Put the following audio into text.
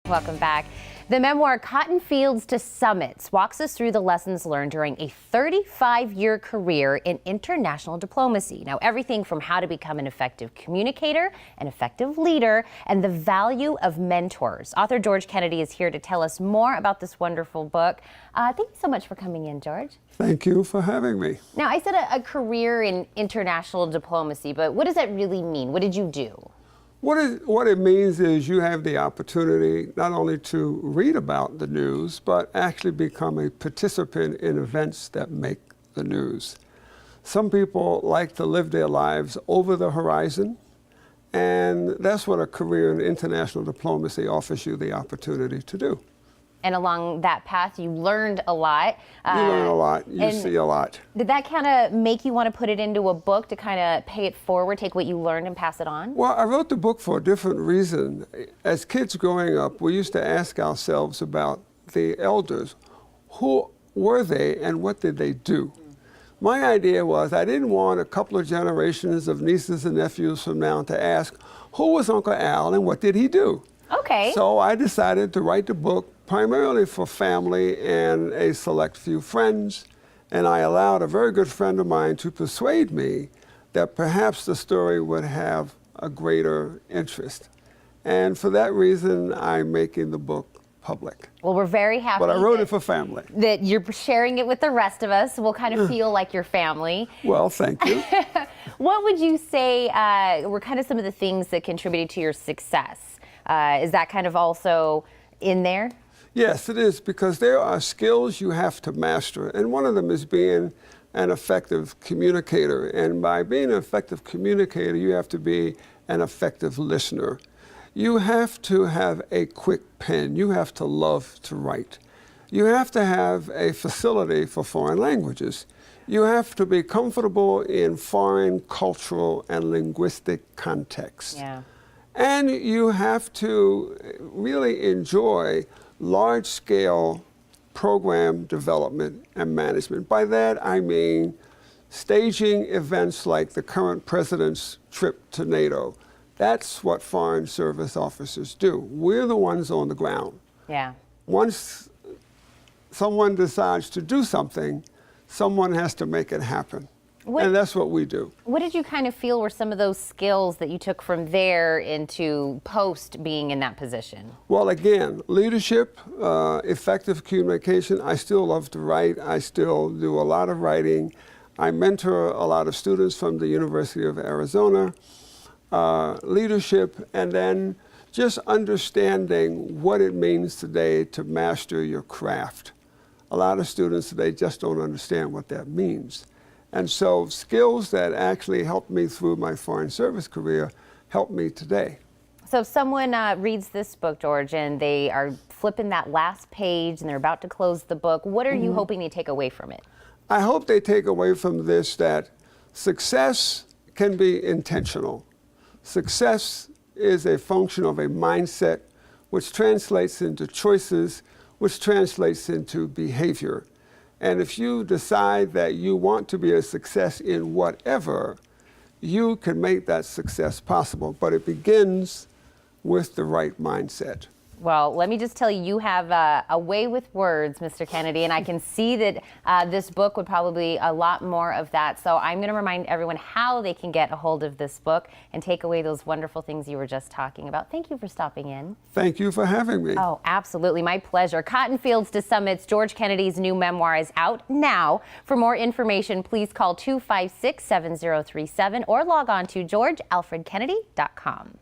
Welcome back. The memoir Cotton Fields to Summits walks us through the lessons learned during a 35-year career in international diplomacy. Now, everything from how to become an effective communicator, an effective leader, and the value of mentors. Author George Kennedy is here to tell us more about this wonderful book. Thank you so much for coming in, George. Thank you for having me. Now, I said a career in international diplomacy, but what does that really mean? What did you do? What it means is you have the opportunity not only to read about the news, but actually become a participant in events that make the news. Some people like to live their lives over the horizon, and that's what a career in international diplomacy offers you the opportunity to do. And along that path, you learned a lot. You learn a lot. You see a lot. Did that kind of make you want to put it into a book to kind of pay it forward, take what you learned and pass it on? Well, I wrote the book for a different reason. As kids growing up, we used to ask ourselves about the elders. Who were they and what did they do? My idea was I didn't want a couple of generations of nieces and nephews from now to ask, who was Uncle Al and what did he do? Okay. So I decided to write the book primarily for family and a select few friends, and I allowed a very good friend of mine to persuade me that perhaps the story would have a greater interest. And for that reason, I'm making the book public. Well, we're very happy. But I wrote it for family. That you're sharing it with the rest of us. We'll kind of feel like your family. Well, thank you. What would you say were kind of some of the things that contributed to your success? Is that kind of also in there? Yes, it is, because there are skills you have to master, and one of them is being an effective communicator. And by being an effective communicator, you have to be an effective listener. You have to have a quick pen. You have to love to write. You have to have a facility for foreign languages. You have to be comfortable in foreign cultural and linguistic contexts. Yeah. And you have to really enjoy large-scale program development and management. By that, I mean staging events like the current president's trip to NATO. That's what foreign service officers do. We're the ones on the ground. Yeah. Once someone decides to do something, someone has to make it happen. And that's what we do. What did you kind of feel were some of those skills that you took from there into post being in that position? Well, again, leadership, effective communication. I still love to write. I still do a lot of writing. I mentor a lot of students from the University of Arizona. Leadership, and then just understanding what it means today to master your craft. A lot of students today just don't understand what that means. And so skills that actually helped me through my foreign service career help me today. So if someone reads this book, George, and they are flipping that last page and they're about to close the book, what are you hoping they take away from it? I hope they take away from this that success can be intentional. Success is a function of a mindset which translates into choices, which translates into behavior. And if you decide that you want to be a success in whatever, you can make that success possible. But it begins with the right mindset. Well, let me just tell you, you have a way with words, Mr. Kennedy, and I can see that this book would probably be a lot more of that. So I'm going to remind everyone how they can get a hold of this book and take away those wonderful things you were just talking about. Thank you for stopping in. Thank you for having me. Oh, absolutely. My pleasure. Cotton Fields to Summits, George Kennedy's new memoir is out now. For more information, please call 256-7037 or log on to georgealfredkennedy.com.